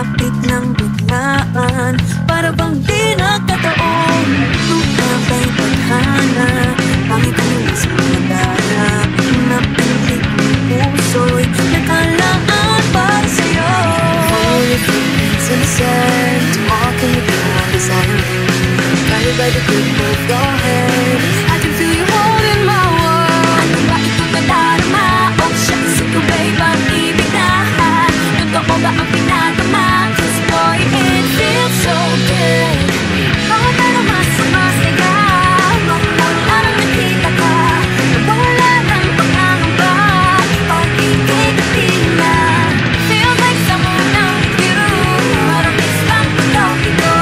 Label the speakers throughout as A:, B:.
A: lumapit ng biglaan, para bang di nagkataon. Nung aba'y tadhana, pangit ang isip madara, napilit ng puso'y nakalaan para sa'yo. Holy feelings in the sand, walking with you on the side, guided by the grip of your hand. I can feel you holding my world. Ano ba ito'y nadarama? Oh, shucks, ikaw ba'y pag-ibig na? Totoo ba ang pinagama? 'Cause boy, it feels so good. Bawat araw mas sumasaya, magmula nang nakita ka, nawala ng pangangamba, pag-ibig ating na. Feels like someone I'm with you, parang islang pagkabi ko.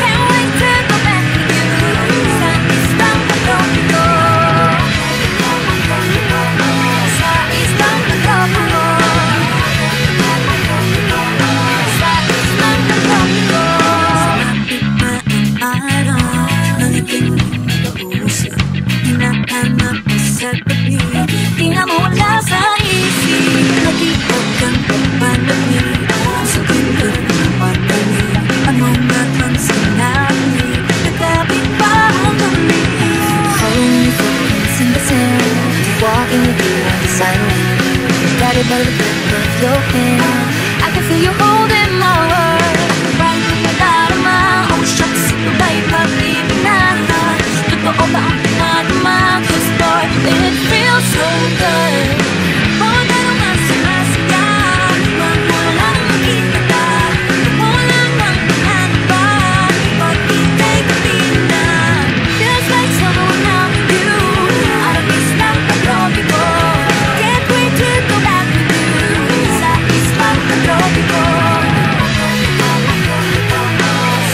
A: Can't wait to go back with you, sa islang pagkabi ko. Sa islang pagkabi ko. Sa tabi, di na mawala sa isip. Nakipag kang pagpanabi, sa ganda ng pagdali, ano nga ang sinabi, nagkabit pa ang dami. Holding footprints in the sand, walking with you on the silent, guided by the grip of your hand. I can feel you holding my world. Parang kung nadarama, oh shucks, ito ba'y pag-ibig na? Totoo ba ang pinagama? 'Cause boy, it feels so good. Bawat araw mas sumasaya, magmula nang nakita ka, nawala ng pangangamba, pag-ibig ating na. Feels like someone I'm with you, parang islang pagtropiko. Can't wait to go back with you, sa islang pagtropiko.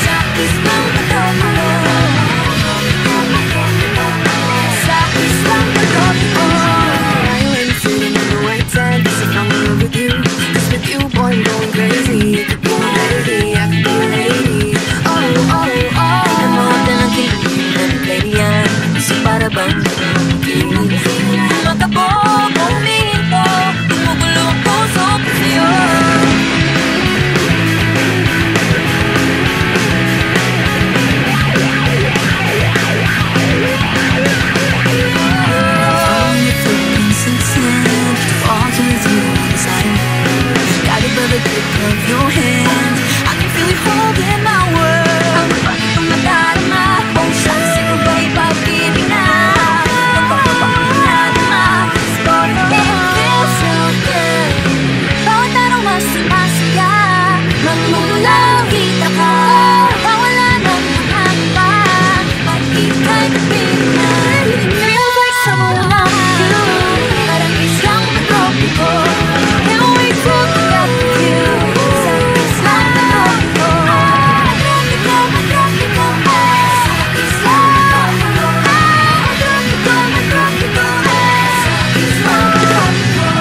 A: Sa islang pagtropiko. Sa islang pagtropiko. I ain't sitting on the white sand, 'cause I'm in love with you. 'Cause with you, boy, I'm going crazy. You could be my lady, I could be your lady. Oh, oh, oh. Namuhat na ng kilig ng playan, kasi para bang magkabog ang minto, gumugulo ang puso ko sa'yo. Guided by the grip of your hand, I can feel you holding my world. Ang bakit ang nadarama, oh shucks, ikaw ba'y pag-ibig na? Totoo ba ang pinagama? 'Cause boy, it feels so good. Bawat araw mas sumasaya, magmumula kita ka, nawala ng pangangamba, pag-ibig ating na. Feels like someone I'm with you, parang islang pagtropiko. Can't wait to go back with you, sa islang pagtropiko. Pagtropiko, pagtropiko, sa islang pagtropiko. Pagtropiko, pagtropiko, sa islang pagtropiko.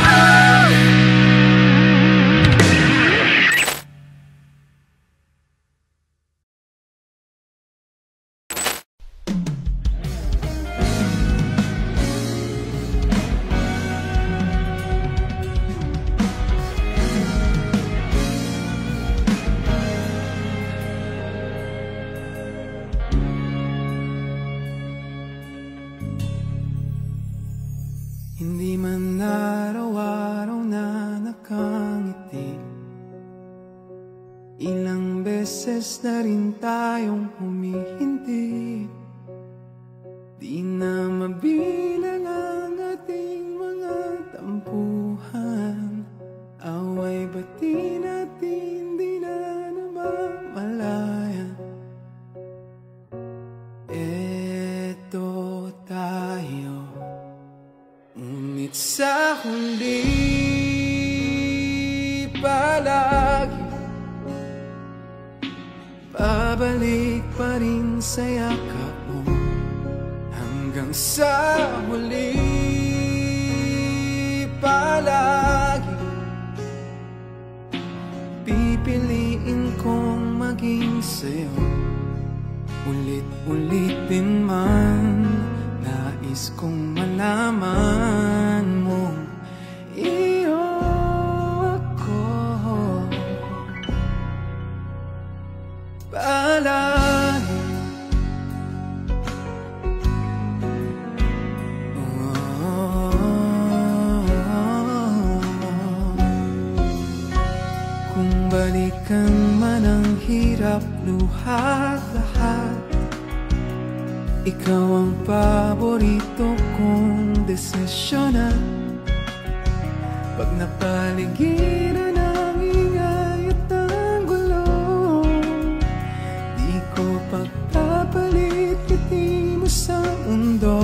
B: Hindi man araw-araw na nakangiti, ilang beses na rin tayong humihinti. Di na mabilang ang ating mga tampuhan, away bati natin di na namamalayan. Eto tayo, ngunit sa huli palagi babalik pa rin sa yakap mo, hanggang sa huli palagi pipiliin kong maging sa'yo. Ulit-ulitin man, nais kong malaman mo iyo ako. palagi. Kung balikan man ang hirap, luha lahat, ikaw ang paborito kong desisyonan. Pag napaligiran ang ingay at ang gulo, di ko pagpapalit ngiti mo sa mundo.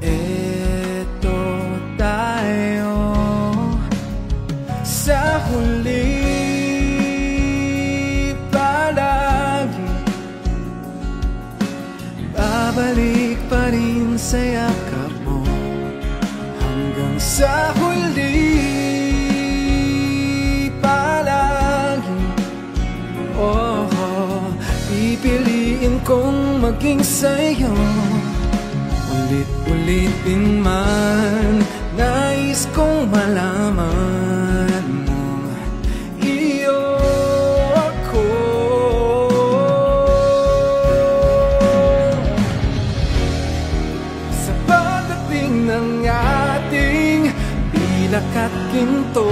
B: Eto tayo sa huli, palagi babalik pa rin sa yakap mo. Hanggang sa huli, palagi, pipiliin kong maging sa'yo. Ulit-ulitin man, nais kong malaman mo, iyo ako. Sa pagdating ng ating pilak at ginto,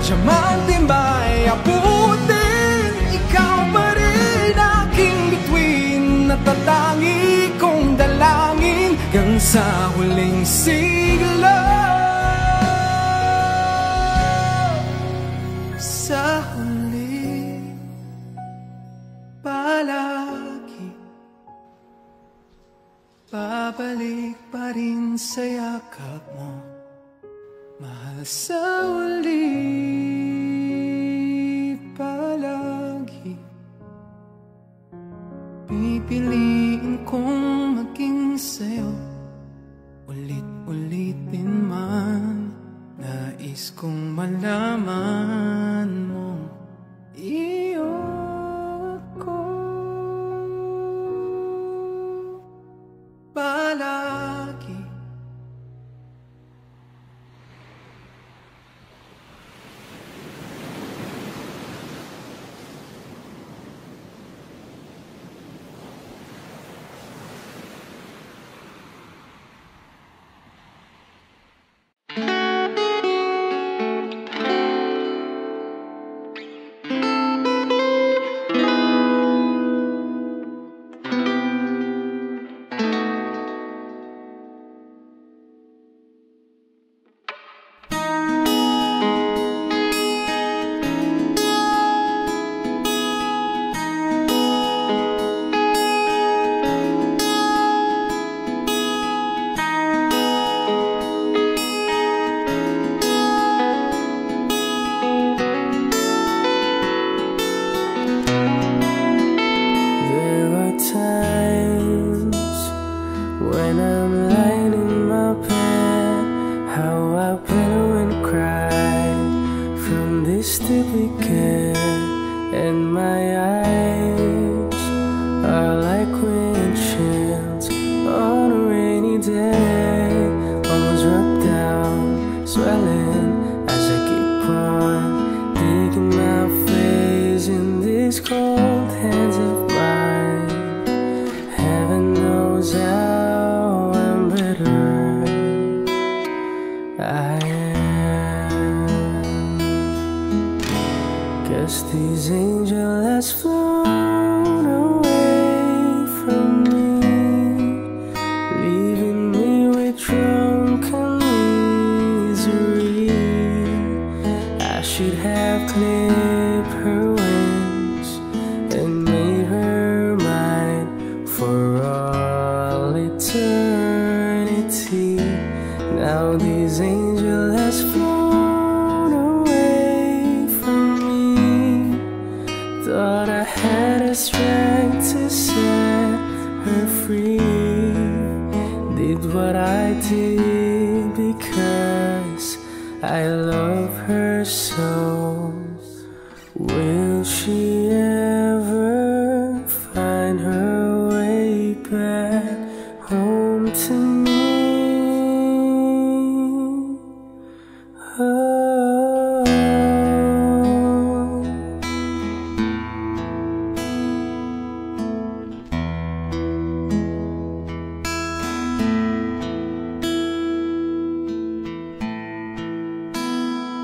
B: diamante ba'y abutin? Ikaw pa rin aking bituin, natatangi kong dalangin hanggang sa huling sigla. Sa huli, palagi babalik pa rin sa yakap mo. Mahal, sa huli, palagi pipiliin kong maging sa'yo. Ulit-ulitin man, nais kong malaman mo, iyo ako. Palagi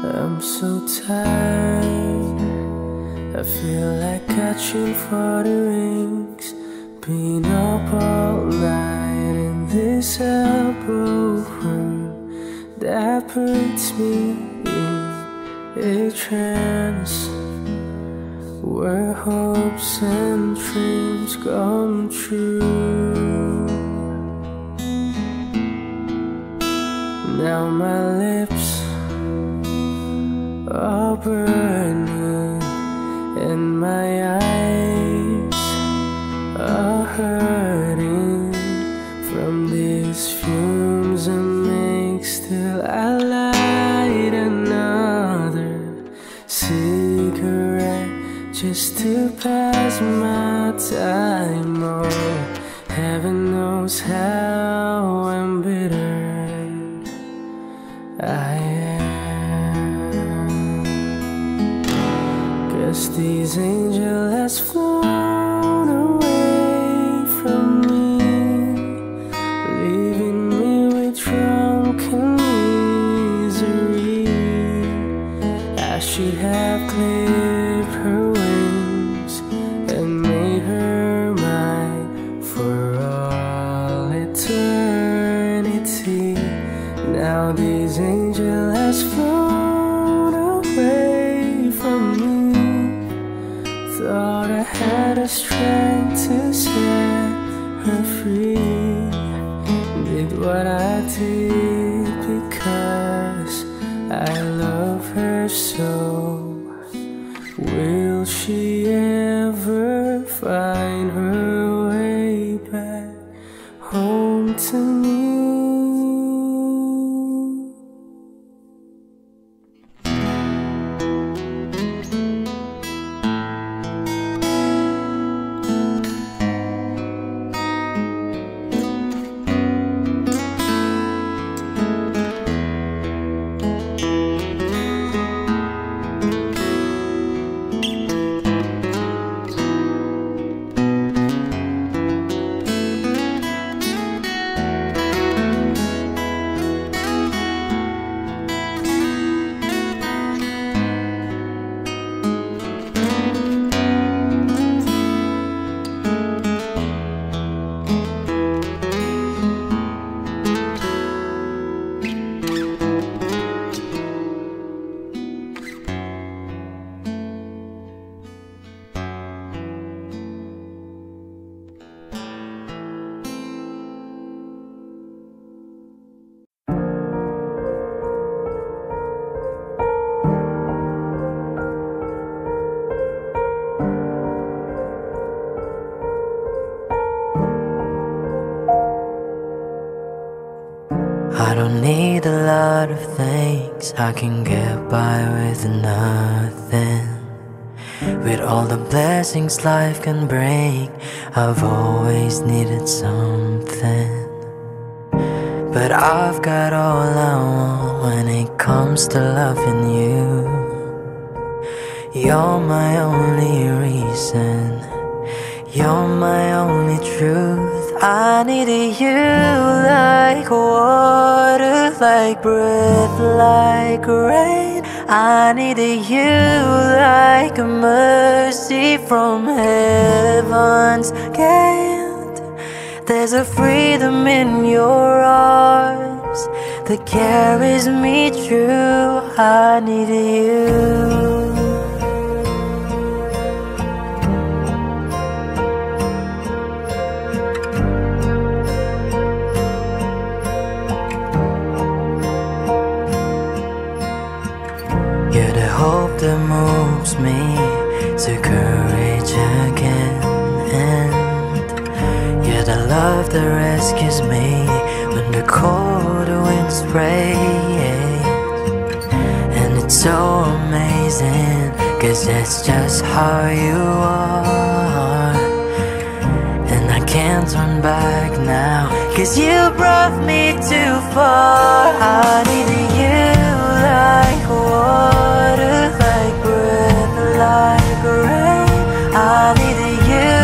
B: I'm so tired. I feel like catching for the rings. Been up all night in this elbow room that puts me in a trance, where hopes and dreams come true. Now my lips are burning and my eyes are hurting from these fumes and makes till I light another cigarette just to pass my time. Oh, heaven knows how embittered I am. 'Cause these angels has flown away from me, leaving me with drunken misery. I should have clipped her wings and made her mine for all eternity. Now these angels has flown away from me. Thought I had the strength to set her free. Did what I did because I love her so. Will she ever find her way back home to me?
C: I don't need a lot of things, I can get by with nothing. With all the blessings life can bring, I've always needed something. But I've got all I want when it comes to loving you. You're my only reason, you're my only truth. I needed you like water, like breath, like rain. I needed you like a mercy from heaven's gate. There's a freedom in your arms that carries me through. I needed you. You're the hope that moves me to courage again, and you're the love that rescues me when the cold winds rain. And it's so amazing, 'cause that's just how you are. And I can't turn back now, 'cause you brought me too far. I needed you like water, like breath, like rain. I needed you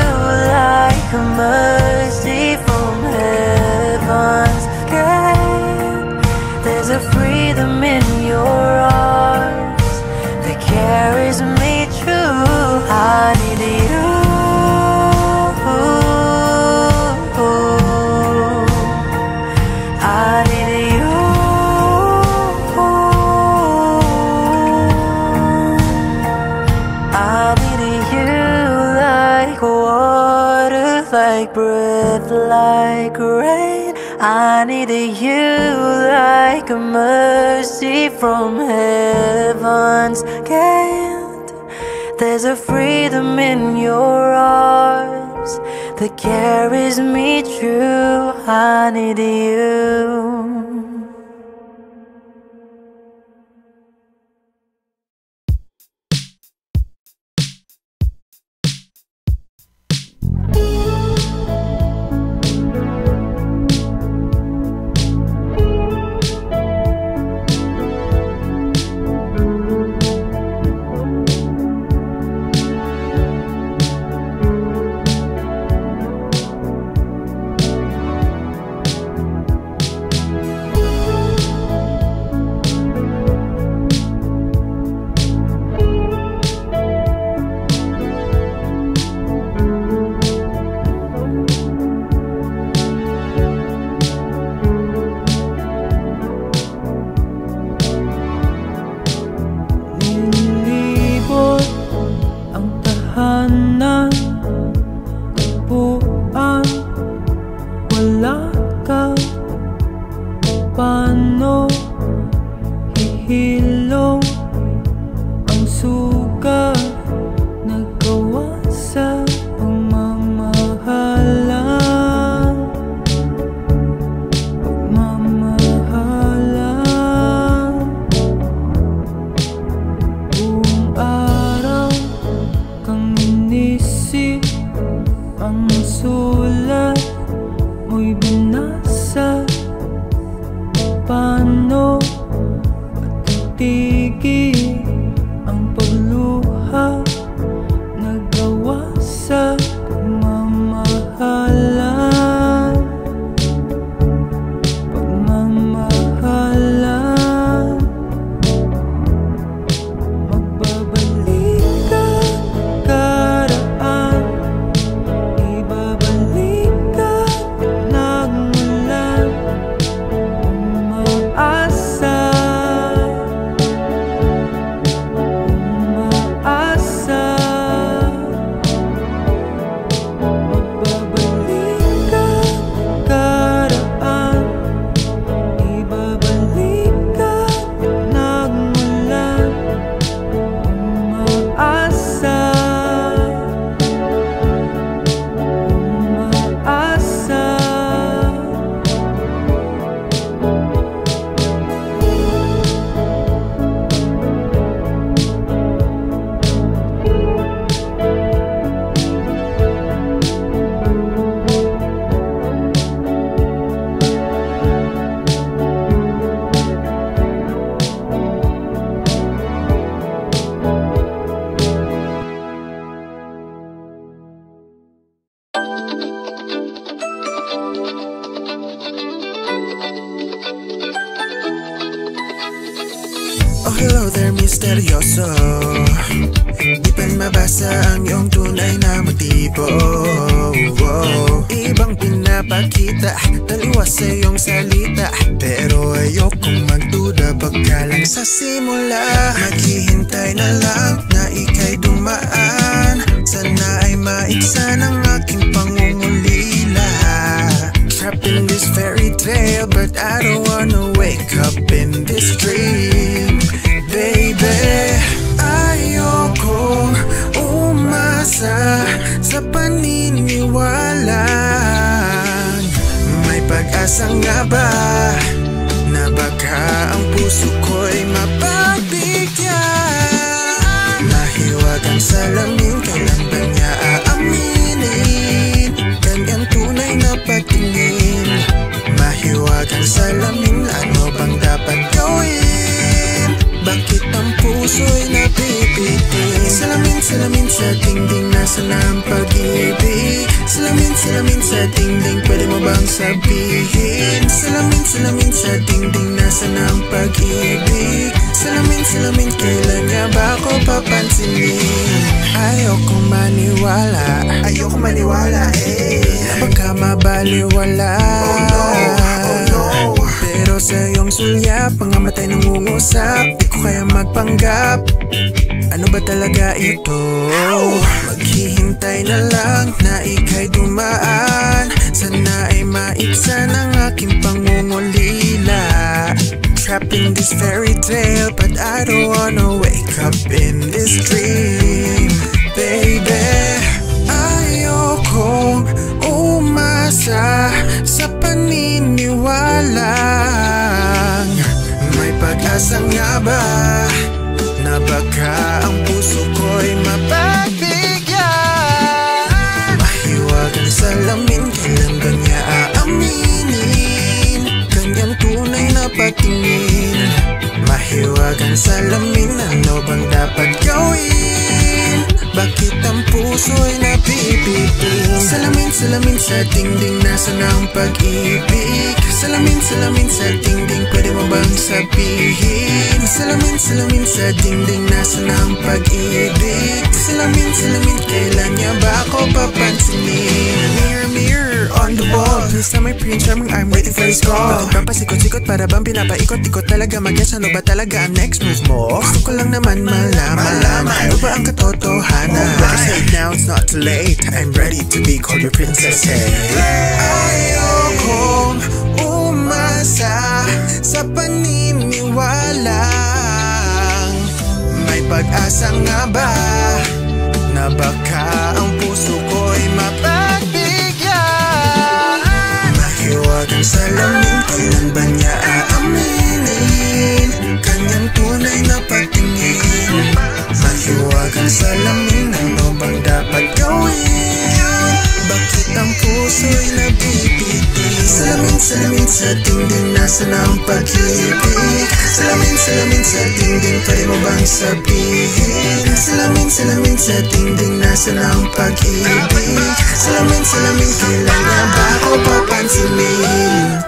C: like a mercy from heaven's gate. There's a freedom in your arms like breath, like rain. I needed you like a mercy from heaven's gate. There's a freedom in your arms that carries me through. I need you.
D: Hello there, misteryoso. Di pa mabasa ang iyong tunay na motibo. Ibang pinapakita, taliwas sa iyong salita, pero ayokong magduda pagka lang sa simula. Maghihintay na lang na ika'y dumaan. Sana ay maiksa ng aking pangungulila. Trapped in this fairy tale, but I don't wanna wake up in this dream. Baby, ayokong umasa sa paniniwala. May pag-asa nga ba na baka ang puso ko'y mapagbigyan? Mahiwagang salamin, kailan ba niya aaminin? Kanyang tunay na patingin. Mahiwagang salamin, ano bang dapat gawin? Bakit ang puso'y napipitin? Salamin, salamin sa dingding, nasa na ang pag-ibig? Salamin, salamin sa dingding, pwede mo bang sabihin? Salamin, salamin sa dingding, nasa na ang pag-ibig? Salamin, salamin, kailan nga ba ako papansinin? Ayokong maniwala, baka mabaliwala. Oh no, oh no. Pero sa iyong sulyap, mga matay nangungusap, di ko kaya magpanggap. Ano ba talaga ito? Maghihintay na lang na ika'y dumaan, sana ay maibsan ang aking pangungulila. Trapped in this fairy tale, but I don't wanna wake up in this dream. Baby, ayokong umasa sa paniniwalang may pag-asa nga ba na baka ang puso ko'y mapagbigyan. Mahiwagang salamin, kailan ba niya aaminin? Kanyang tunay na patingin. Mahiwagang salamin, ano bang dapat gawin? Bakit ang puso'y nabibitin? Salamin, salamin sa dingding, nasan ang pag-ibig? Salamin, salamin sa dingding, pwede mo bang sabihin? Salamin, salamin sa dingding, nasan ang pag-ibig? Salamin, salamin, kailan niya ba ako papansinin? Mirror, mirror on the wall, please tell my pretty charming I'm waiting for his call. Bakit ba pasikot-sikot, para bang pinapaikot-ikot talaga? Mag-guess, ano ba talaga ang next move mo? Gusto ko lang naman malaman, ano ba ang katotohanan? Better say it now, it's not too late. I'm ready to be called your princess, hey. Ayokong umasa sa paniniwalang may pag-asa nga ba na baka ang puso ko'y mapagbigyan. Mahiwagang salamin, kailan ba niya aaminin? Kanyang tunay na patingin. Mahiwagang salamin, ano bang dapat gawin? Bakit ang puso'y nabibitin? Salamin, salamin sa dingding, nasan ang pag-ibig? Salamin, salamin sa dingding, pwede mo bang sabihin? Salamin, salamin sa dingding, nasan ang pag-ibig? Salamin, salamin, kailan na ba ako papansinin?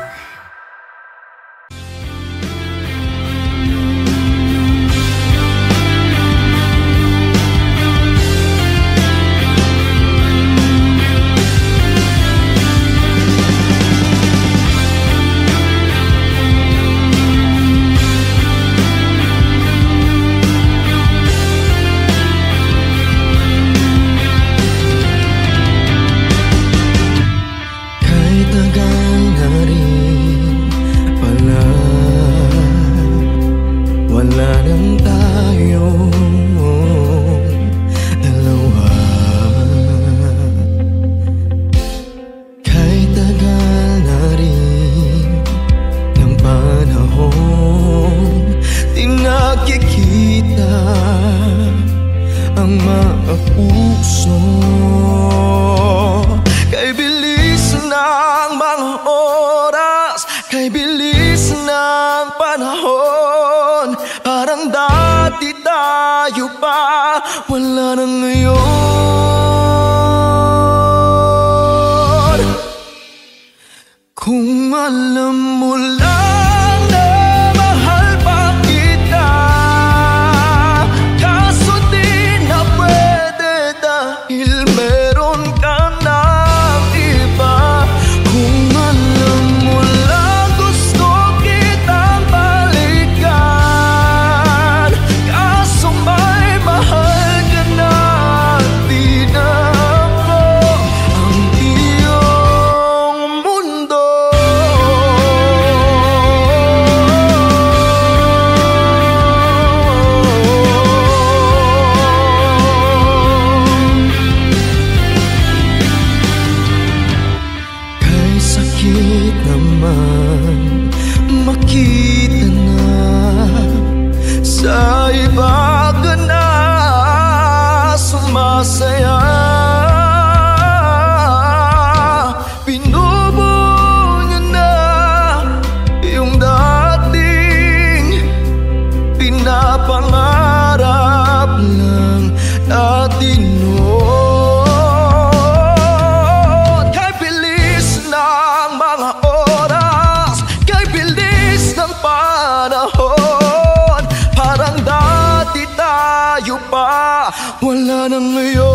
B: Wala na ngayon.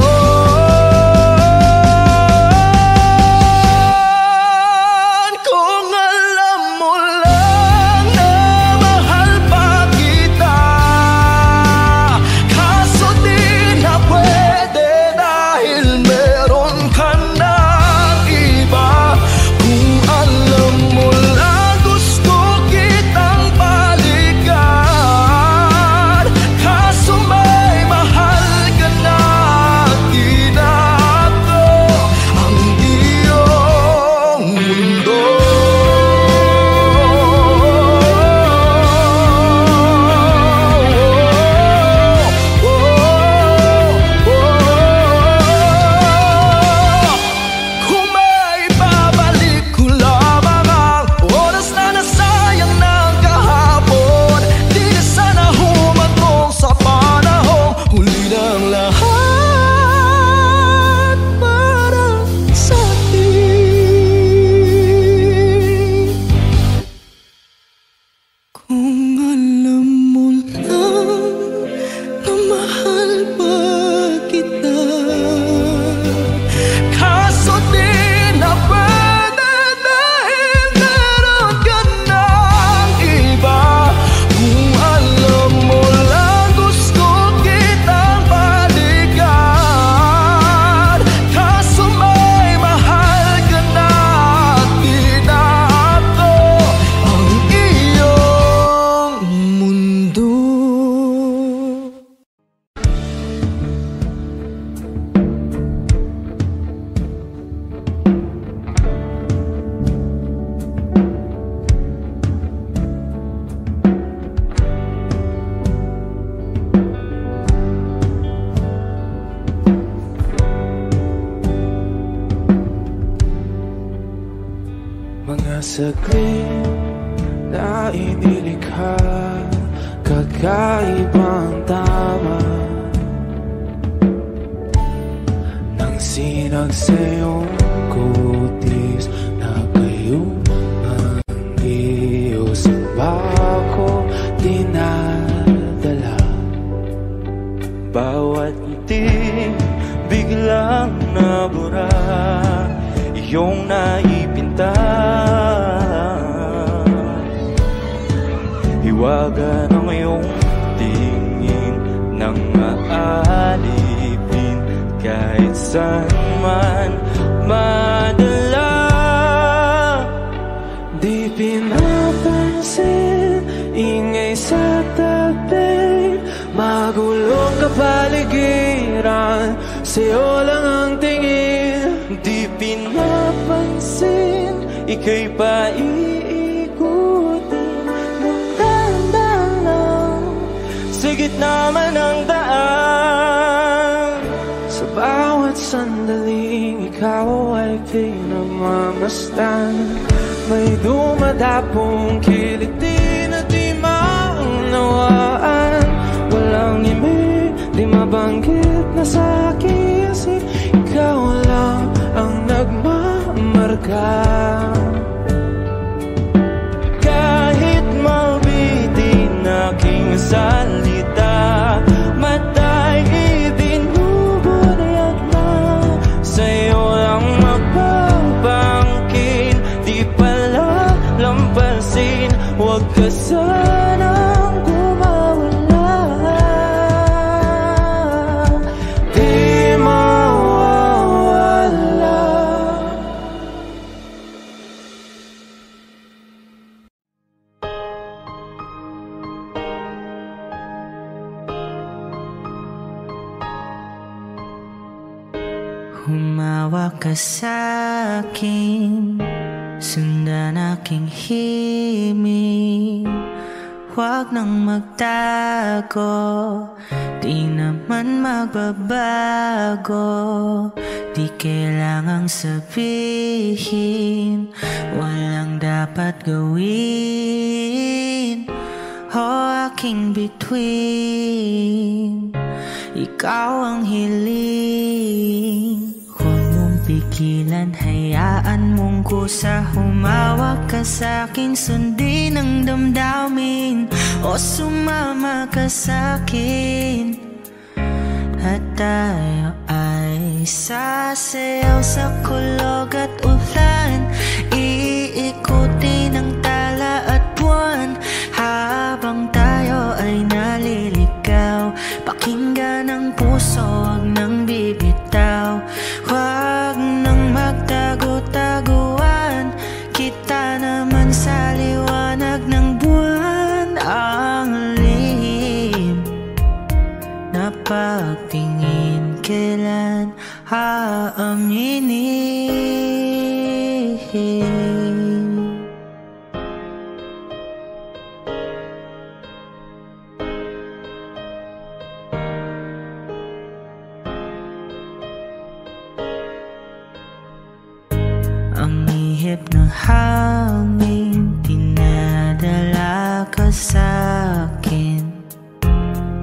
B: Kung alam mo lang saglit na inilikha, kakaibang tama nang sinag sa iyong kutis na kayong manggiyos bako dinadala. Bawat ngiti biglang nabura, iyong naipinta. Hiwaga ng iyong tingin nang maalipin kahit saan man madala. Di pinapansin, ingay sa tabi, magulong kapaligiran, sa'yo lang ang tingin. Di pinapansin, ika'y paiikutin ng dahan-dahan lang sa gitna man ng daan. Sa bawat sandaling ikaw ay pinagmamasdan, may dumadapong kiliti na di maunawaan. Walang ibig, di mabanggit na sa aking isip, ikaw lang ang nagmamarka. Kahit mabitin aking salita, matay ibinubunayag na, sa'yo lang magbabangkin. Di pala lampasin, huwag ka sanang kumawala. Di mawawala.
C: Humawak ka sa'kin, sundan aking himig. Huwag nang magtago, di naman magbabago. Di kailangang sabihin, walang dapat gawin. O aking bituin, ikaw ang hiling. Huwag mong pigilan, hayaan mong kusa. Humawak ka sa'kin, sundin ang damdamin, o sumama ka sa'kin. At tayo ay sasayaw sa kulog at ulan, iikutin ang tala at buwan. Habang tayo ay naliligaw, pakinggan ang puso, huwag nang bibitaw. Huwag nang magtago-taguan, kita naman sa liwanag ng buwan. Ang lihim na pagtingin, kailan aaminin? Ang ihip ng hangin, dinadala ka sa'kin.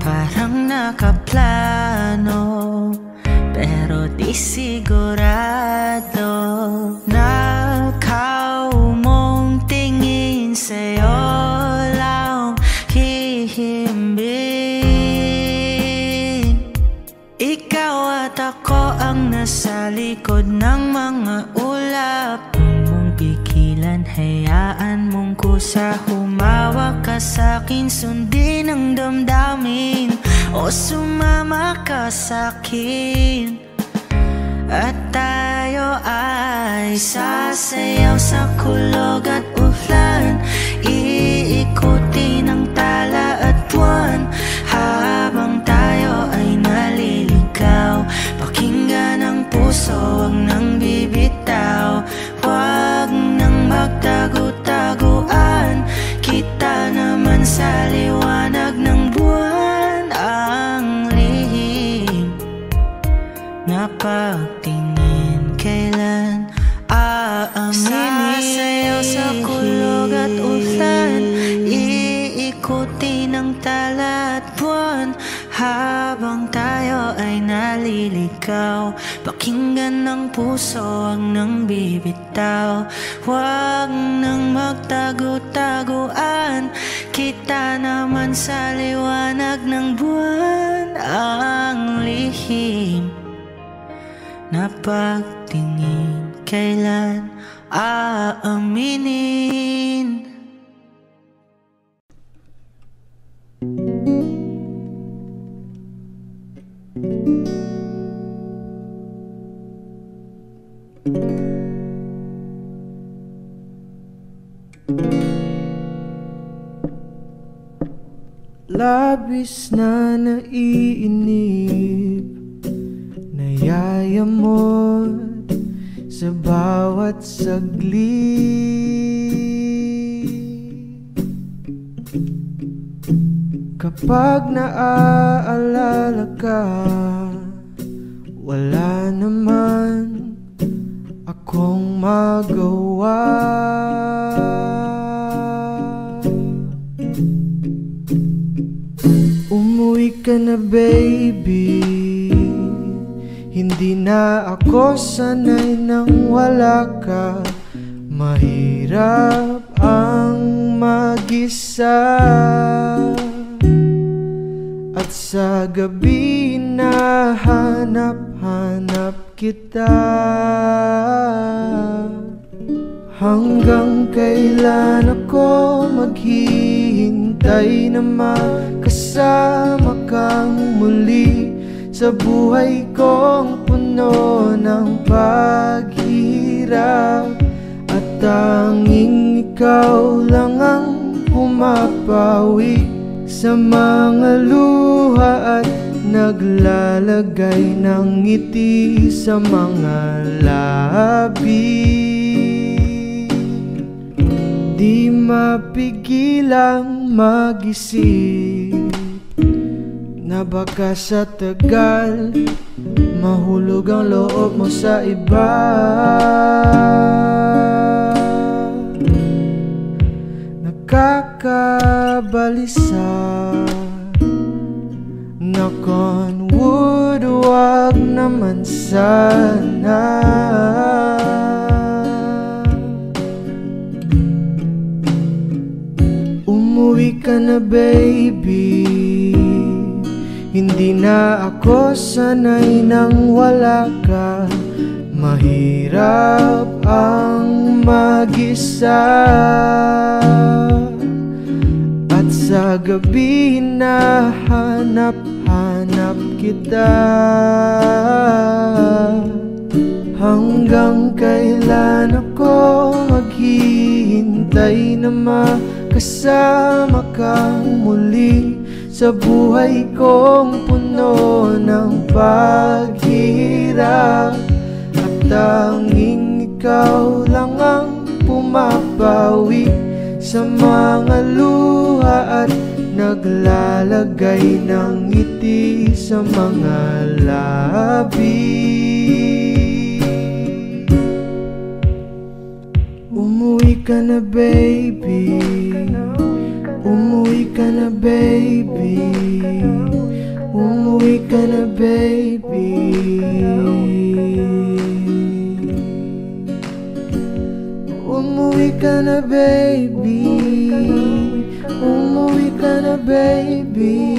C: Parang nakaplano, pero di sigurado. Nakaw mong tingin, sa'yo lang hihimbing. Ikaw at ako ang nasa likod ng mga ulap. Huwag mong pigilan, hayaan mong kusa. Humawak ka sa'kin, sundin ang damdamin, o sumama ka sa'kin. At tayo ay sasayaw sa kulog at ulan, iikutin ang tala at buwan. Habang tayo ay naliligaw, pakinggan ang puso, huwag nang bibitaw. Huwag nang magtago-taguan, kita naman sa liwanag ng buwan. Ang lihim na pagtingin, kailan aaminin? Sasayaw sa habang tayo ay naliligaw. Pakinggan ng puso, huwag nang bibitaw. Huwag nang magtago-taguan. Kita naman sa liwanag ng buwan ang lihim na pagtingin, kailan aaminin?
B: Labis na naiinip, nayayamot sa bawat saglit. Kapag naaalala ka, wala naman akong magawa. Umuwi ka na baby, hindi na ako sanay nang wala ka. Mahirap ang mag-isa, at sa gabi na hanap-hanap kita. Hanggang kailan ako maghihintay na makasama kang muli sa buhay kong puno ng paghihirap, at tanging ikaw lang ang pumapawi sa mga luha at naglalagay ng ngiti sa mga labi. Di mapigilang mag-isip na baka sa tagal mahulog ang loob mo sa iba. Nakakabalisa, knock on wood, wag naman sana. Umuwi ka na baby, hindi na ako sanay nang wala ka. Mahirap ang mag-isa, at sa gabi na hanap-hanap kita. Hanggang kailan ako maghihintay na makasama kang muli sa buhay kong puno ng paghihirap, at tanging ikaw lang ang pumapawi sa mga luha at naglalagay ng ngiti sa mga labi. Umuwi ka na baby, umuwi ka na baby, umuwi ka na baby. Umuwi ka na baby, umuwi ka na baby.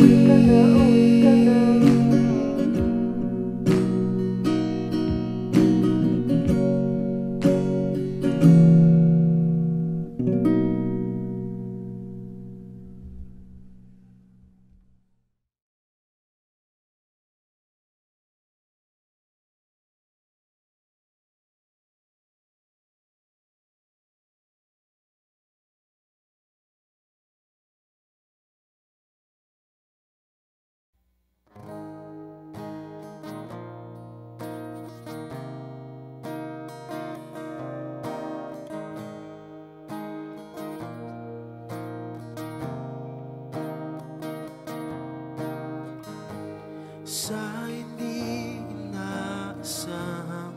D: Sa hindi inaasahang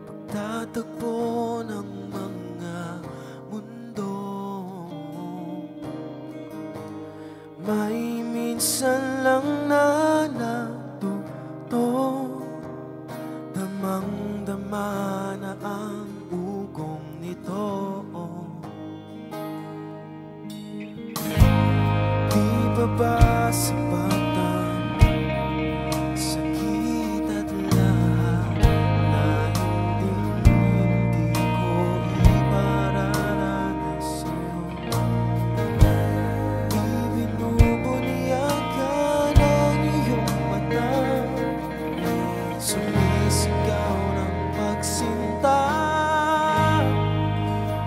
D: pagtatagpo ng mga mundo,
B: minsan lang na natuto, damang-dama na ang ugong nito. Di ba ba sapatan sakit at lahat na hindi ko ipararanas sa'yo? Ibinubunyagan ang iyong mata, sumisigaw ng pagsinta.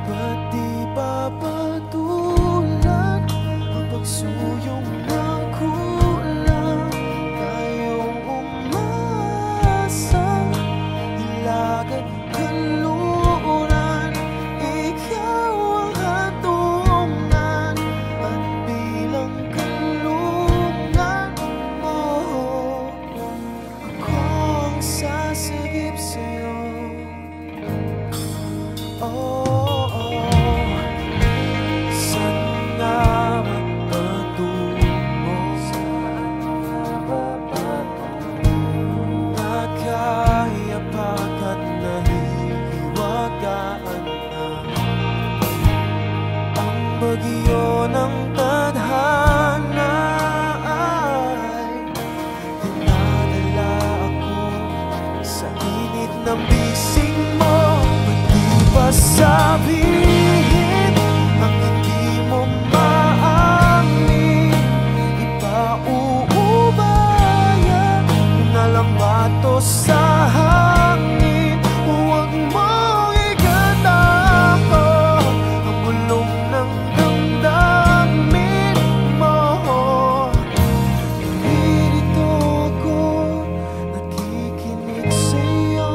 B: Ba't di ba patulan ang pagsuyong ng kulang? Tayong umasa, ilagad kanluran. Ikaw ang hatungan at bilang kanlungan mo. Ako ang sasagip sa'yo. Oh, saan nga magpatungo? Nakayapak at nahihiwagaan na ang bagyo ng tadhana ay dinadala ako sa init ng bisig mo. Ba't di ba sabihin ang hindi mo maamin? Ipauubayan mo na lang ba to sa hangin? Huwag mong ikatako ang bulong ng damdamin mo. Nandito ako, nakikinig sa'yo.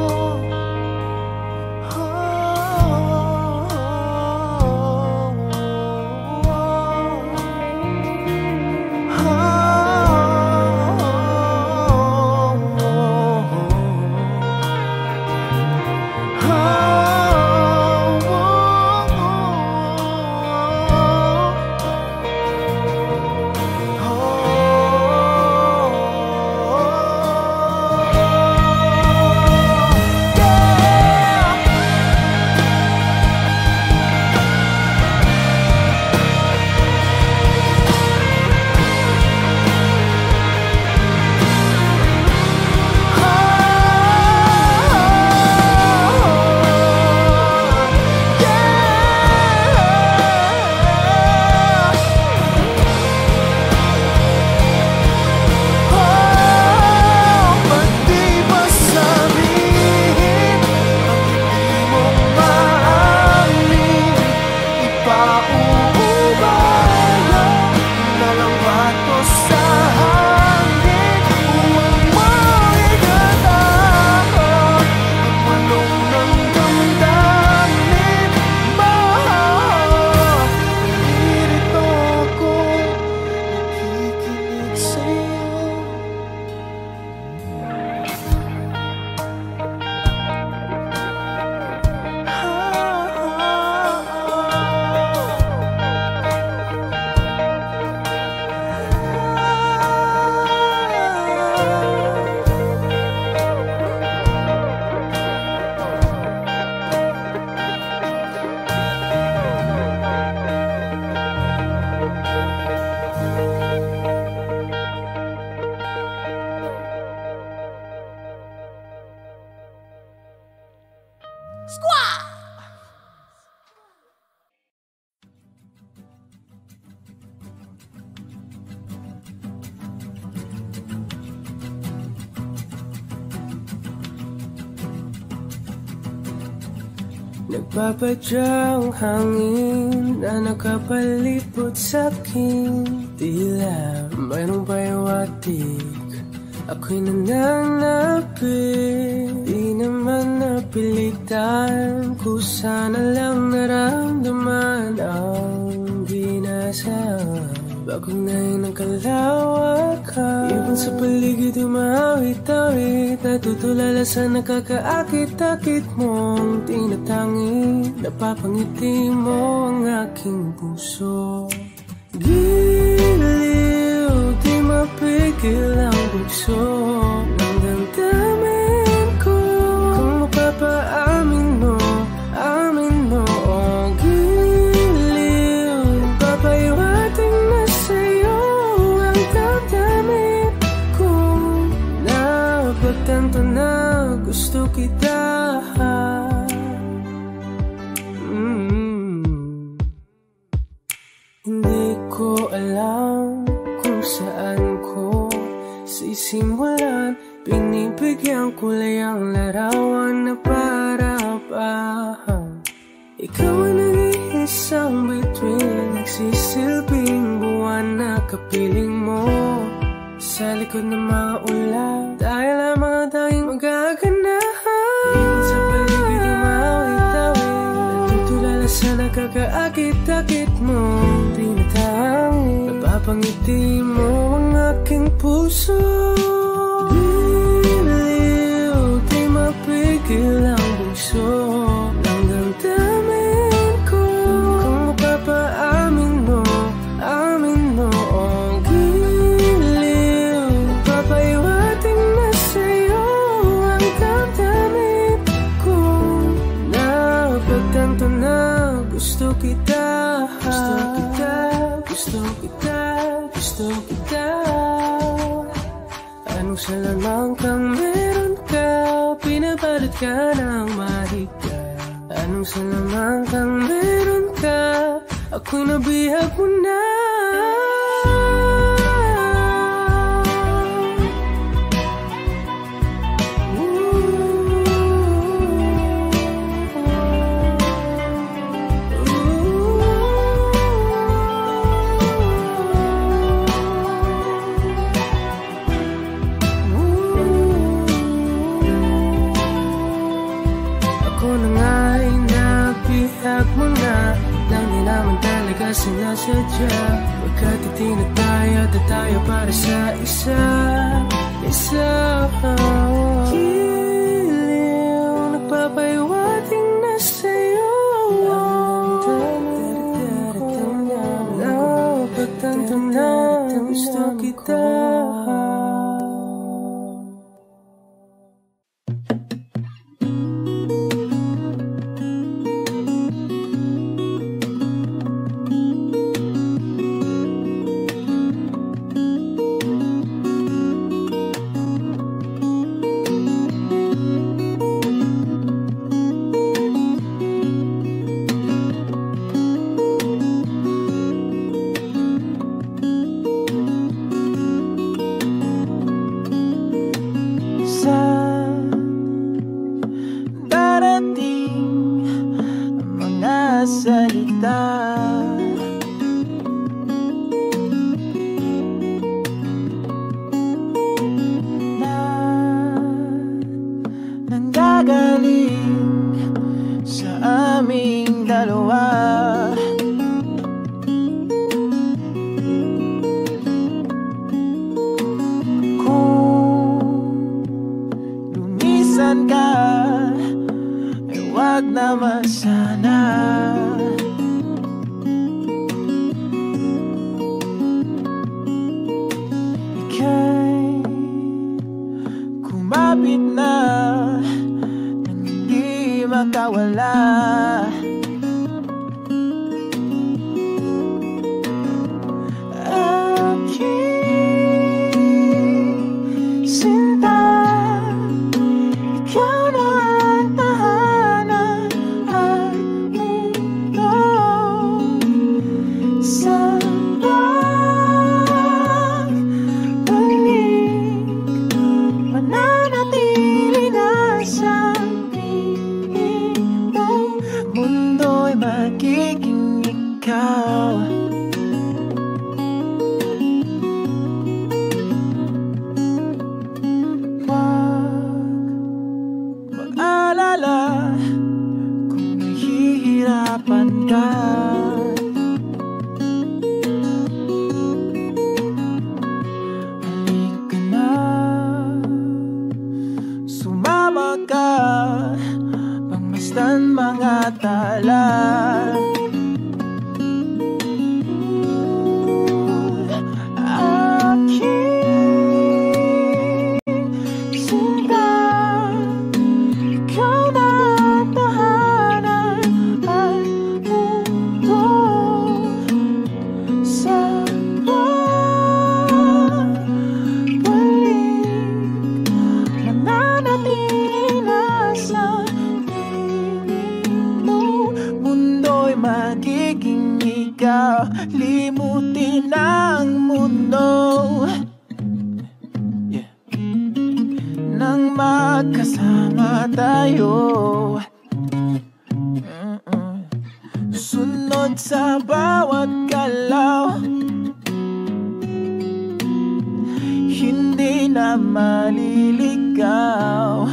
B: Nagpapadyang hangin na nakapalipot sa'king tila mayroong payawatig. Ako'y nananapit, di naman napilitan. Kusa na lang naramdaman ang ginasa. Bagunay ng kalawakan, ibon sa paligid umawit-awit. Natutulala sa nakakaakit-akit mong tinatangi. Napapangiti mo ang aking puso. Giliw, di bugso ng damdamin ko. Kung mapapaamin mo, amin mo ang giliw. Papahiwating na sa'yo ang damdamin ko. Napagtanto na gusto kita. Hindi ko alam kung saan ko sisimulan. Binibigyan kulay ang larawan na para-parahan. Ikaw ang nag-iisang bituin, nagsisilbing buwan na kapiling mo. Sa likod ng mga ulan, tayo lamang ang tanging magaganahan. Sa paligid ng mawit-awit, natutulala sa nakakaakit-akit mo. Tinatangin, napapangiti mo ang aking puso. Liliw, di mapigil ang bugso ng damdamin ko. Kung mapapaamin mo, amin mo ang giliw. Papahiwating na sa'yo ang damdamin ko. Napagtanto na gusto kita. Gusto kita, gusto kita, gusto kita. Anong salamang kang meron ka, pinabalot ka ng mahika. Anong salamang kang meron ka, ako'y nabihag mo na. Sinasadya, pagkat itinataya at tayo para sa isa. Giliw, nagpapahiwating na sa'yo. Napagtanto na gusto kita. magkasama tayo. Sunod sa bawat galaw, hindi na maliligaw.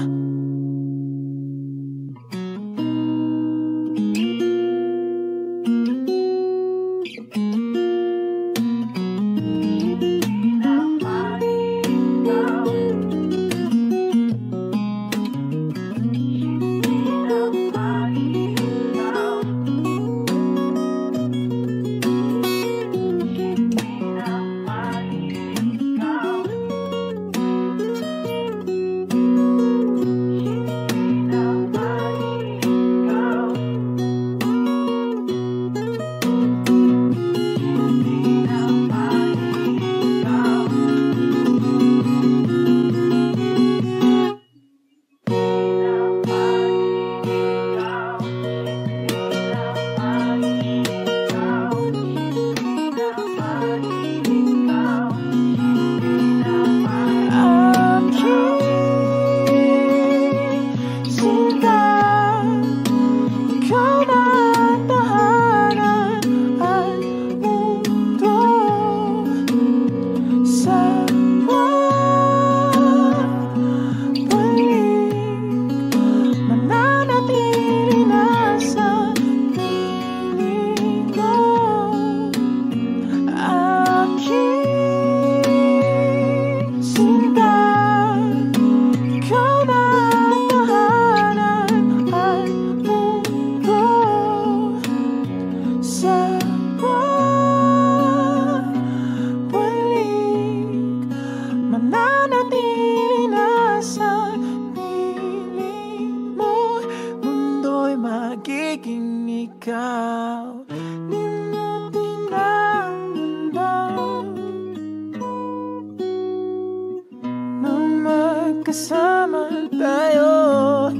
B: Kasama tayo,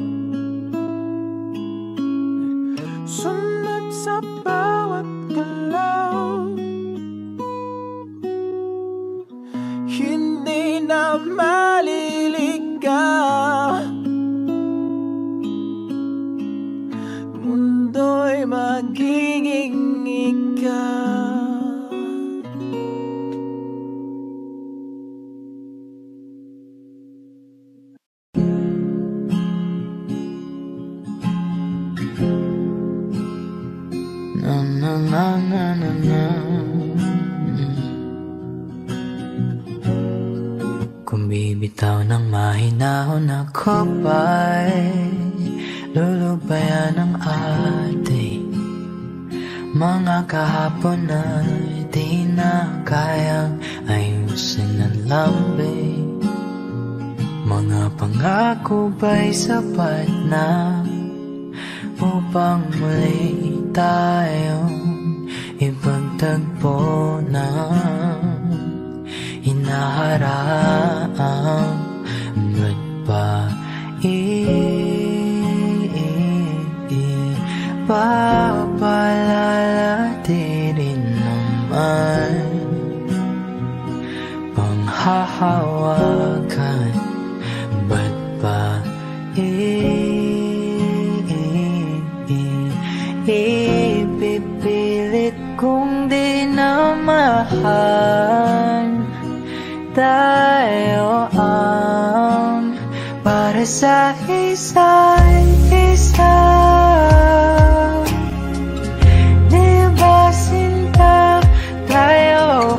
B: sunod sa bawat galaw, hindi na maliligaw. Mundo'y magiging ikaw.
C: Kung bibitaw ng mahinahon ako ba'y lulubayan ng ating mga kahapon na di na kayang ayusin ng lambing. Mga pangako ba'y sapat na upang muli tayong ipagtagpo na hinaharap? Ba't ba ipapalalatirin naman panghahawakan? Ba't ba ipipilit kung di na mahal? Tayo ang para sa isa't isa. Di ba sinta tayo?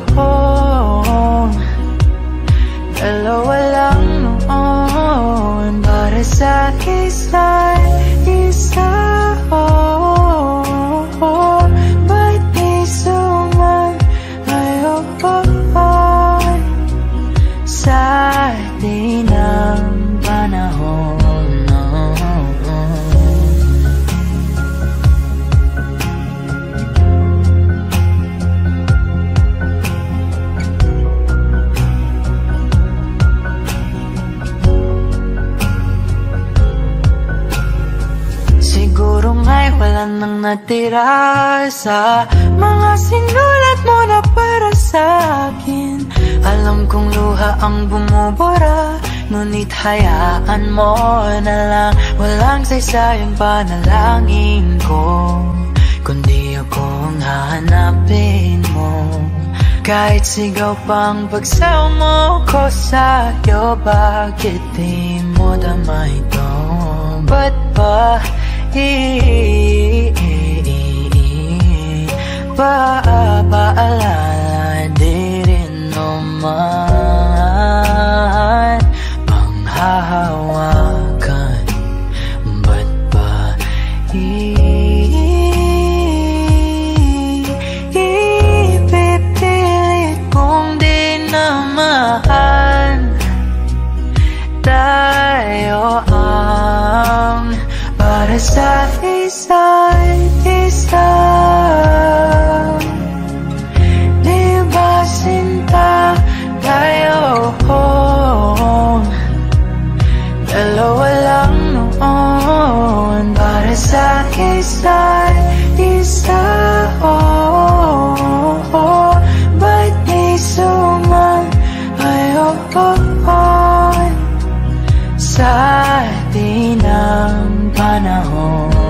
C: Dalawa lang noon para sa isa't isa. Ba't di sumayo sa di ng panahon? Siguro nga'y wala nang natira sa mga sinulat mo na para sa akin. Alam kong luha ang bumubura, Ngunit hayaan mo na lang, walang saysayang panalangin ko, kundi akong hahanapin mo. Kahit sigaw pang pagsaw mo ko sa'yo, bakit di mo dama ito? Ba't ba paalala di rin naman panghahawakan? Ba't ba ipipilit kong di naman tayo ang para sa isa't isa? Di ba sinta tayo? Dalawa lang noon para sa isa't isa. Ba't di sumayon sa di ng panahon?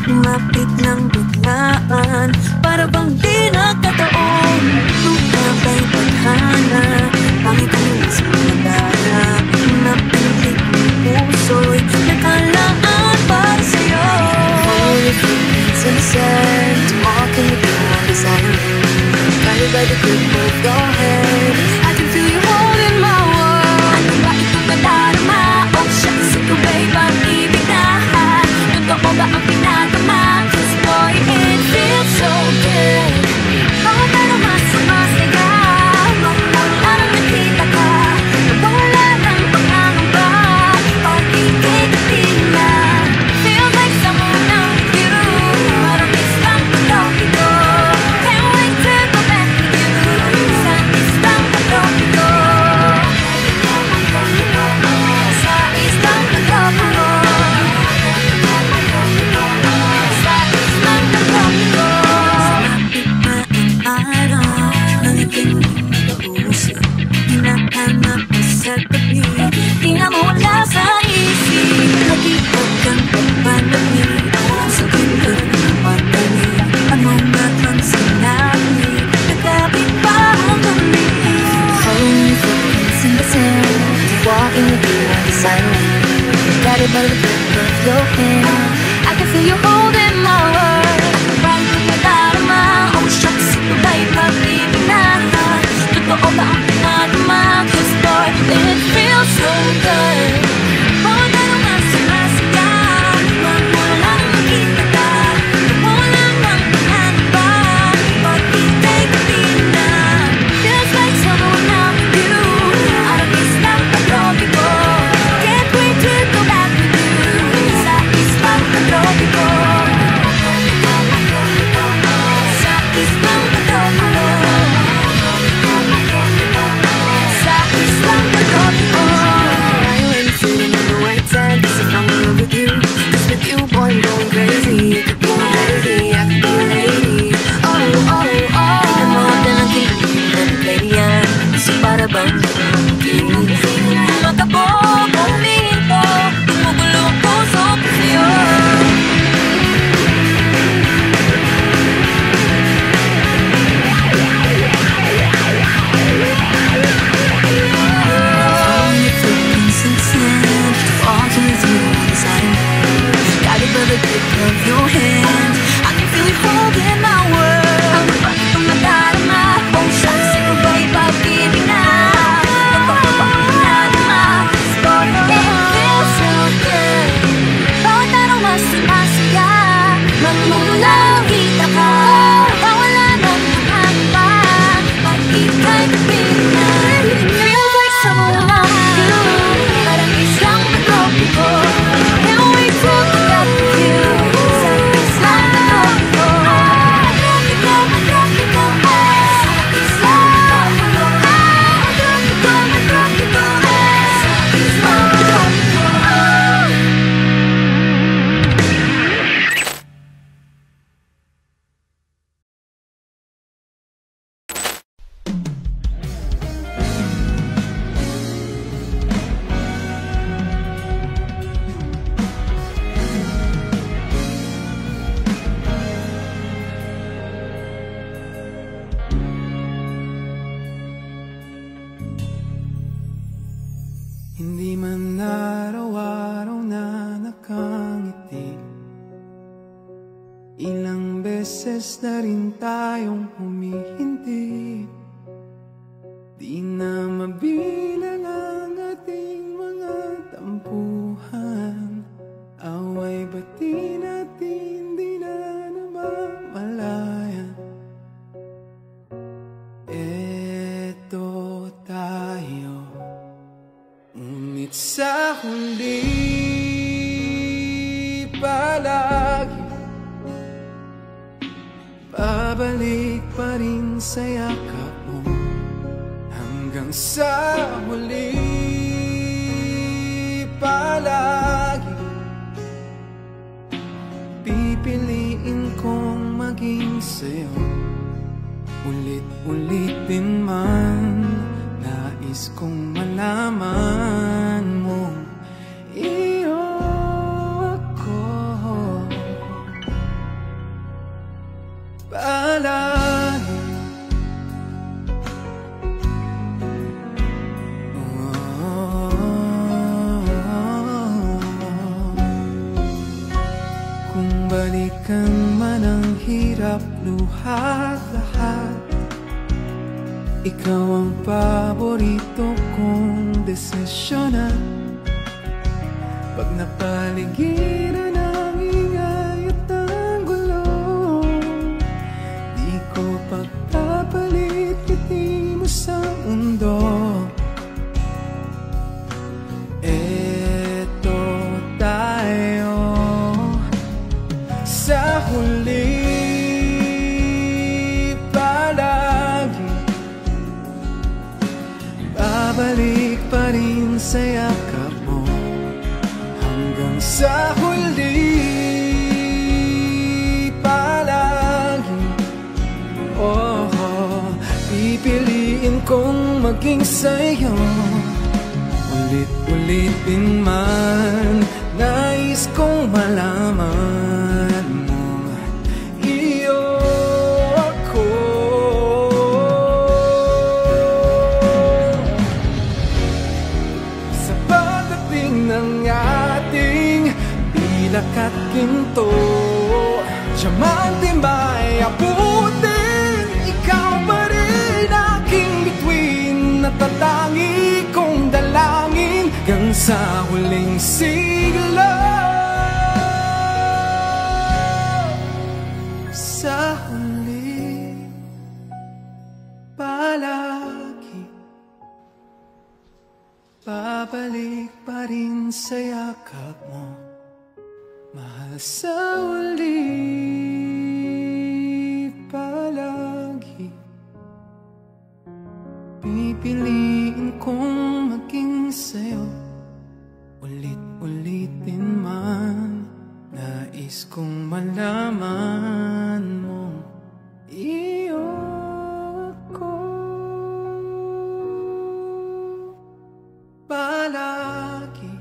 A: Lumapit ng biglaan, para bang di nakataon. Lumabay tadhana, pangit ang sa madala. Napilit ng puso'y nakalaan para sa'yo. Only feelings inside, walking with you on desire. Guided by the grip of your hand, I can feel you holding my world. Ano ba itong nadarama? Oh shucks, ikaw ba'y pag-ibig na? Totoo ba ang pinagama? 'Cause boy, it feels so good. Bawat araw mas sumasaya, mawala nang nakita ka, nawala ng pangangamba. Pag-ibig na feels like someone I'm with you. Parang isang pagkaw ito. Can't wait to go back with you. Sa isang pagkaw
B: beses na rin tayong humihindi, di na mabilang ang ating mga tampuhan. Away ba't di natin di na namamalayan? Eto tayo, ngunit sa huli palagi babalik pa rin sa yakap mo. Hanggang sa huli palagi pipiliin kong maging sa'yo. Ulit-ulitin man, nais kong malaman mo iyo ako palagi. Kung balikan man ang hirap, luhat lahat, ikaw ang paborito kong desisyonan. Pag napaligiran ng ingay at ng gulo, di ko pagpapalit ngiti mo sa mundo. Eto tayo sa huli palagi, babalik pa rin sa yakap mo. Hanggang sa huli palagi, pipiliin kong maging sa'yo. Ulit-ulitin man, nais kong malaman mo iyo ako. Sa pagdating ng ating pilak at ginto, diamante may abutin, ikaw pa rin aking bituin, natatangi kong dalangin hanggang sa huling siglo. Sa huli palagi, babalik pa rin sa yakap mo. Mahal sa huli palagi, pipiliin kong maging sa'yo. Ulit-ulitin man, nais kong malaman mo iyo ako palagi.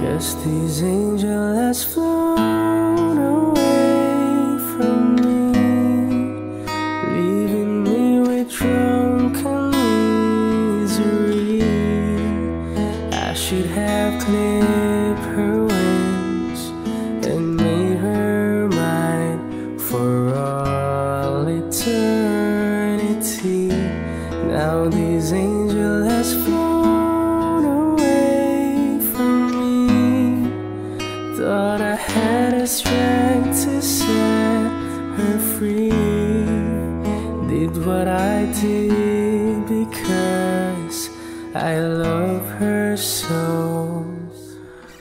B: Guess these angels has flown away from me, leaving me with drunken misery. I should have clipped her wings and made her mine for all eternity. Now these angels has flown away from me. Thought I had the strength to set her free. Did what I did because I love her so.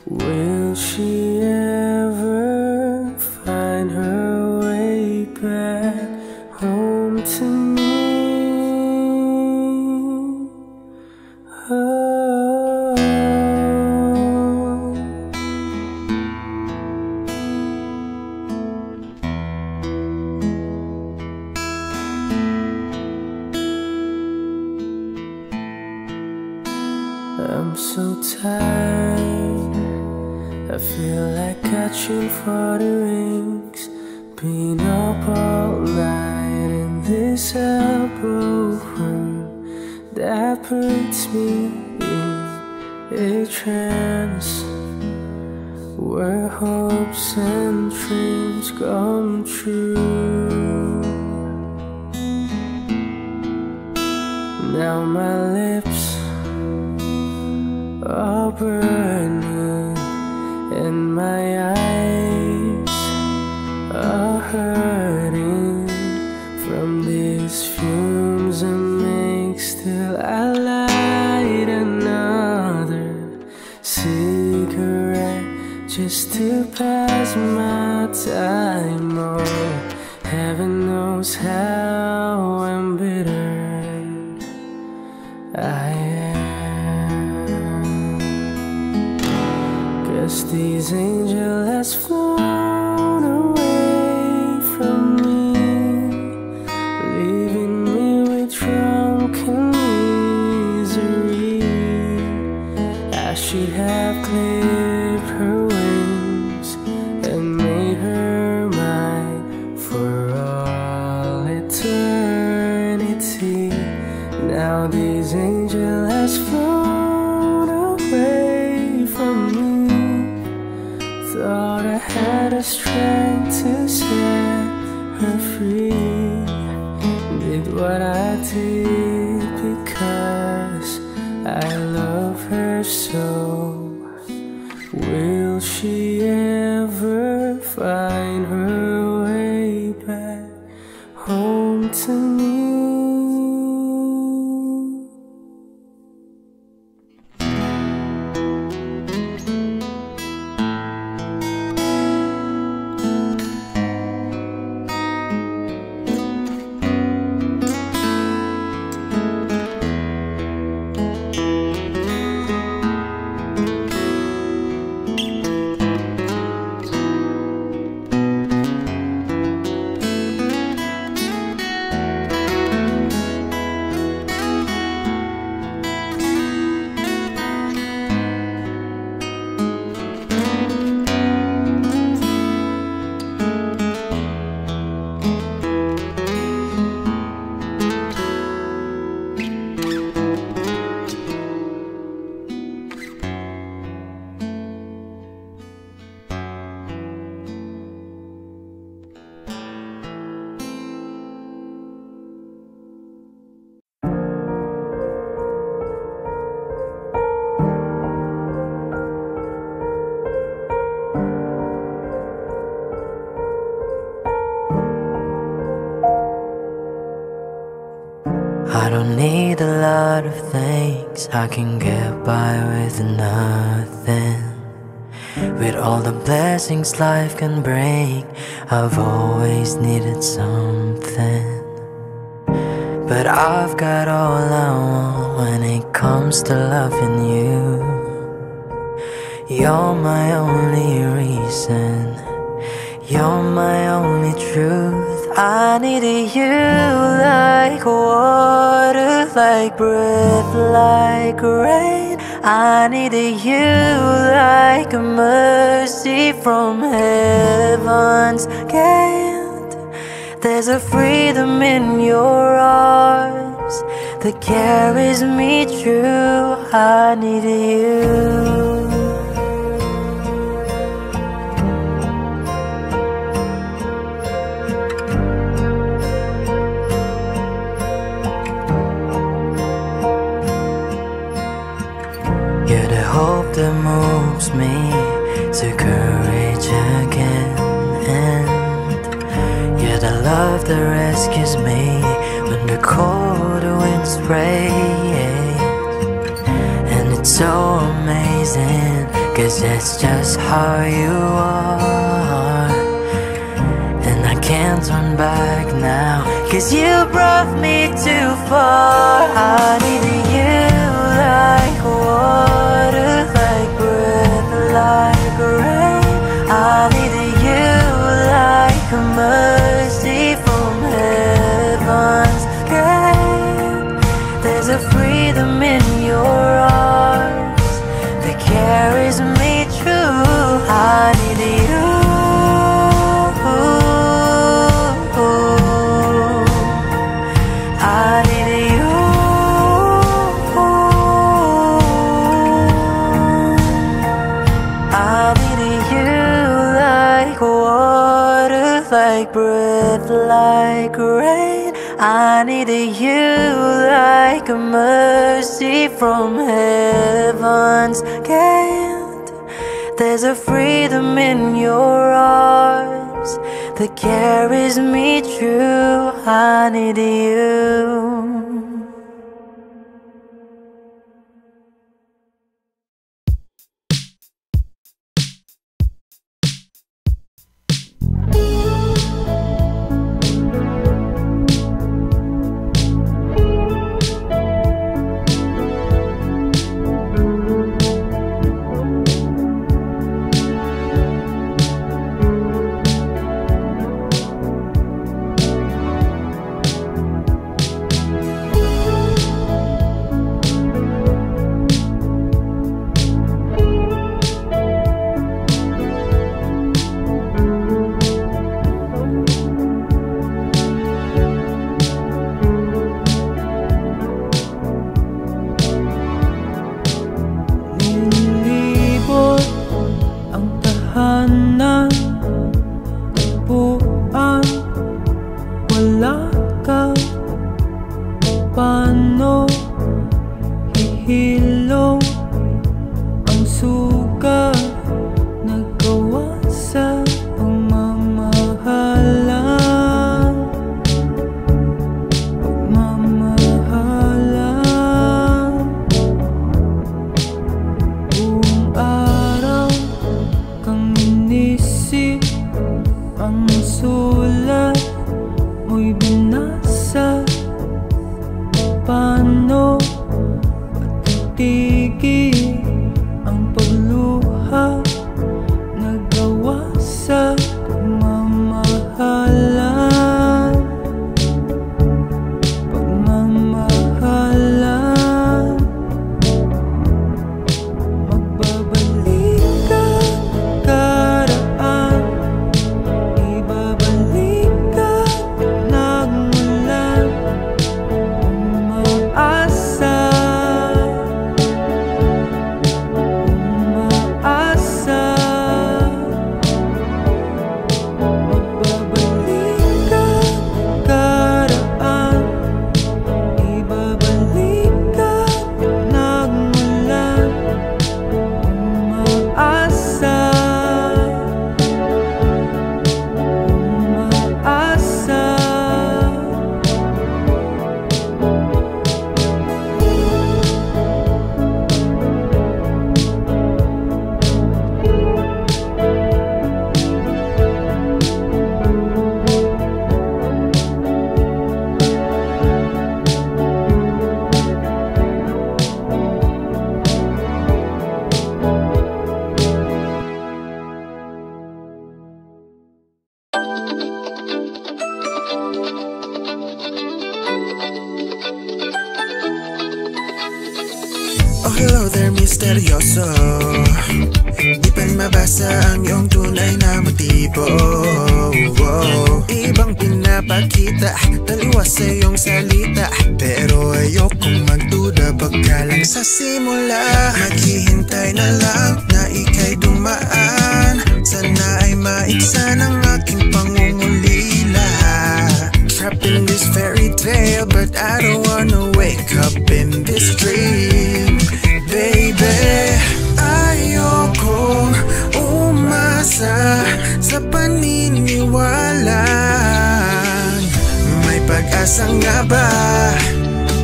B: Will she ever find her way back home to me? Oh. I'm so tired, I feel like catching for the rings. Been up all night in this elbow room that puts me in a trance, where hopes and dreams come true. Now my lips are burning and my eyes are hurting from these fumes I make. Still I light another cigarette just to pass my time. Oh, heaven knows how embittered I am. Guess these angels has flown away from me, leaving me with drunken misery. I should have clipped her wings and made her mine for all eternity. Now these angels has flown away from me. Thought I had the strength to set her free. Did what I did because I love her so. Will she ever find her way back home to me?
C: I don't need a lot of things, I can get by with nothing. With all the blessings life can bring, I've always needed something. But I've got all I want when it comes to loving you. You're my only reason, you're my only truth. I needed you like water, like breath, like rain. I needed you like like a mercy from heaven's gate. There's a freedom in your arms that carries me through. I need you.
B: You're the hope that moves me to courage again, and you're the love that rescues me when the cold winds rage. And it's so amazing, 'cause that's just how you are. And I can't turn back now, 'cause you brought me too far. I need you like water, like breath, like rain. I need you like a mercy from heaven's gate. There's a freedom in your arms that carries me through. I need you. I need you. I need you like water, like breath, like rain. I need you like a mercy from heaven's gate. There's a freedom in your arms that carries me through. I need you.
D: Oh hello there misteryoso, di pa Isa ang iyong tunay na motibo. Ibang pinapakita, taliwas sa iyong salita, pero ayokong magduda pagkalang sa simula. Maghihintay na lang na ika'y dumaan, sana ay maiksa ng aking pangungulila. Trapped in this fairy tale, but I don't wanna wake up in this dream. Baby, ayokong umasa sa paniniwala. May pag-asa nga ba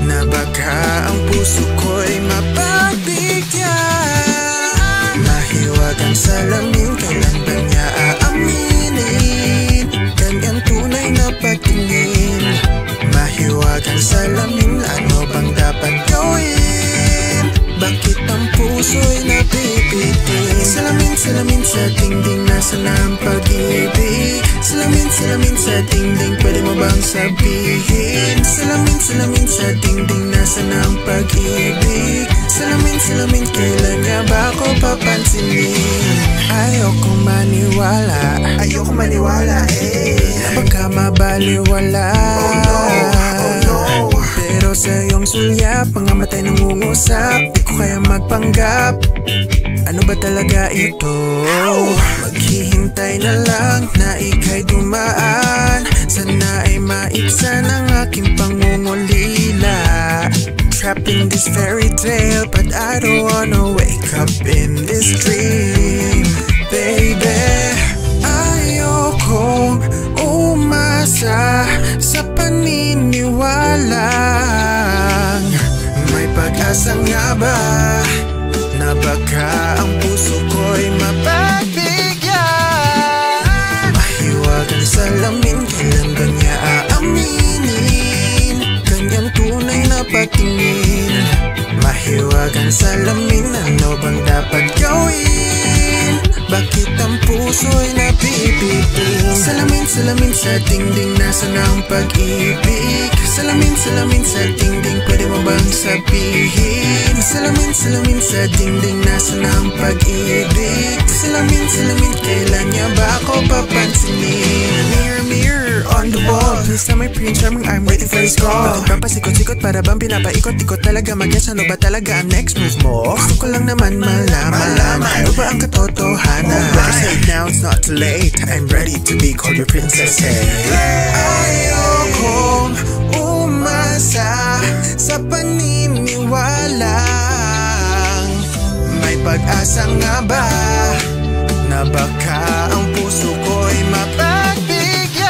D: na baka ang puso ko'y mapagbigyan? Mahiwagang salamin, kailan ba niya aaminin? Ganyan tunay na pagtingin. Mahiwagang salamin, ano bang dapat gawin? Bakit ang puso'y nabibitin? Salamin, salamin sa dingding, nasa na ang pag-ibig? Salamin, salamin sa dingding, pwede mo bang sabihin? Salamin, salamin sa dingding, nasa na ang pag-ibig? Salamin, salamin, kailan niya ba ako papansinin? Ayokong maniwala, ayokong maniwala na baka mabaliwala. Oh no, oh no. Pero sa iyong sulyap, mga matay nangungusap, di ko kaya magpanggap. Ano ba talaga ito? Maghihintay na lang na ika'y dumaan, sana ay maiksa ng aking pangungulila. Trapped in this fairy tale, but I don't wanna wake up in this dream. Baby, ayokong umasa sa paniniwala. May pag-asa nga ba na baka ang puso ko'y mapagbigyan? Mahiwagang salamin, kailan ba niya aaminin? Ganyan tunay na patingin. Mahiwagang salamin, ano bang dapat gawin? Bakit ang puso'y nabibitin? Salamin, salamin sa dingding, nasa na ang pag-ibig? Salamin, salamin sa dingding, pwede mo bang sabihin? Salamin, salamin sa dingding, nasa na ang pag-ibig? Salamin, salamin, kailan niya ba ako papansinin? Mirror, mirror on the wall, please tell my prince charming I'm waiting for his call. Bakit ba pasikot-sikot, para bang pinapaikot-ikot talaga? Mag-guess, ano ba talaga ang next move mo? Gusto ko lang naman malaman, ano ba ang katotohanan? Better say it now, it's not too late, I'm ready to be called your princess, hey. Ayokong umasa sa paniniwala. May pag-asa nga ba na baka ang puso ko'y mapagbigyan?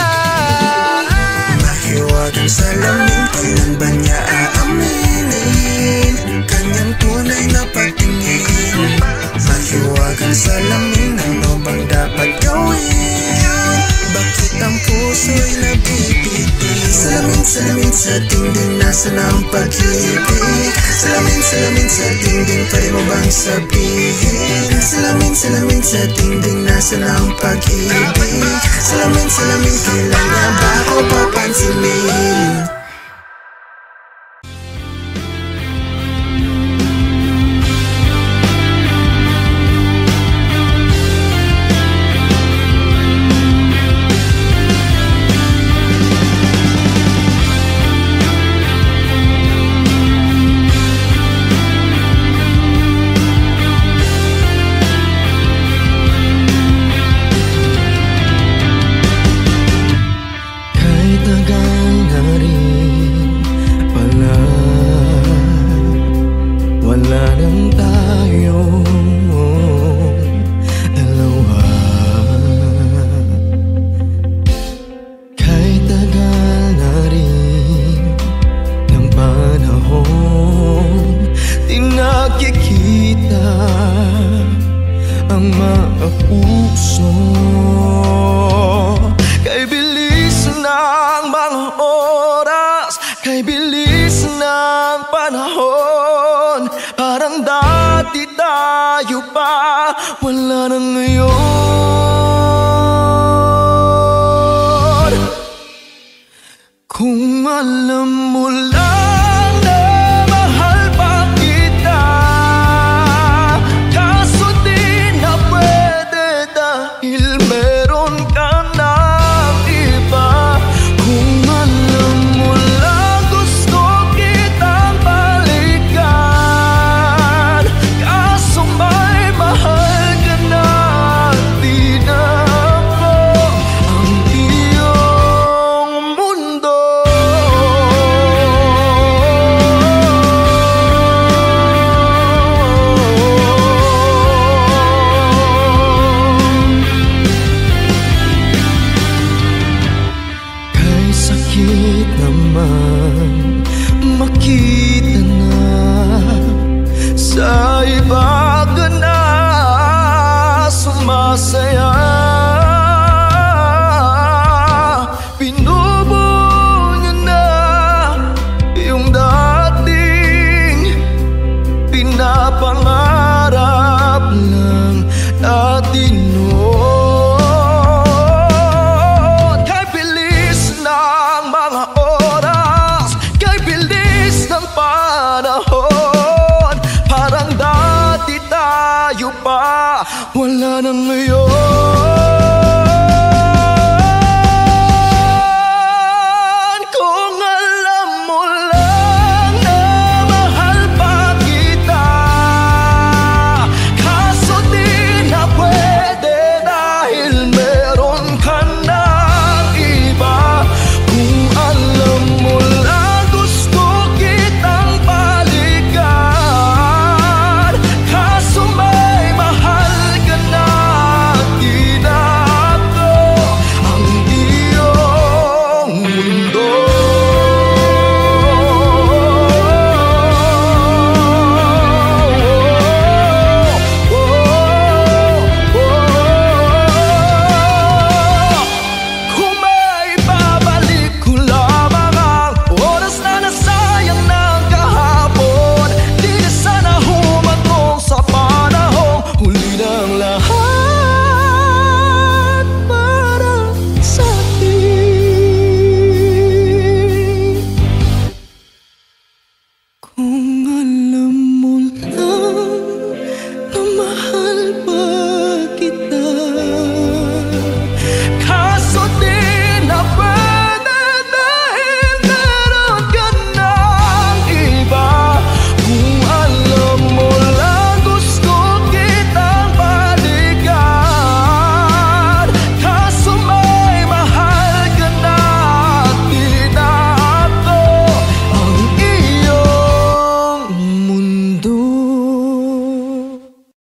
D: Mahiwagang salamin, kailan ba niya aaminin? Kanyang tunay na patingin. Mahiwagang salamin, ano bang dapat gawin? Bakit ang puso'y nabibitin? Salamin, salamin sa dingding, nasa na ang pag-ibig? Salamin, salamin sa dingding, pwede mo bang sabihin? Salamin, salamin sa dingding, nasa na ang pag-ibig? Salamin, salamin, kailan niya ba ako papansinin?
E: Kaso di na pwede saya. Binubuo niya na yung dating pinapangarap lang natin noon. Kay bilis ng mga oras, kay bilis ng panahon, parang dati tayo pa, wala na ngayon.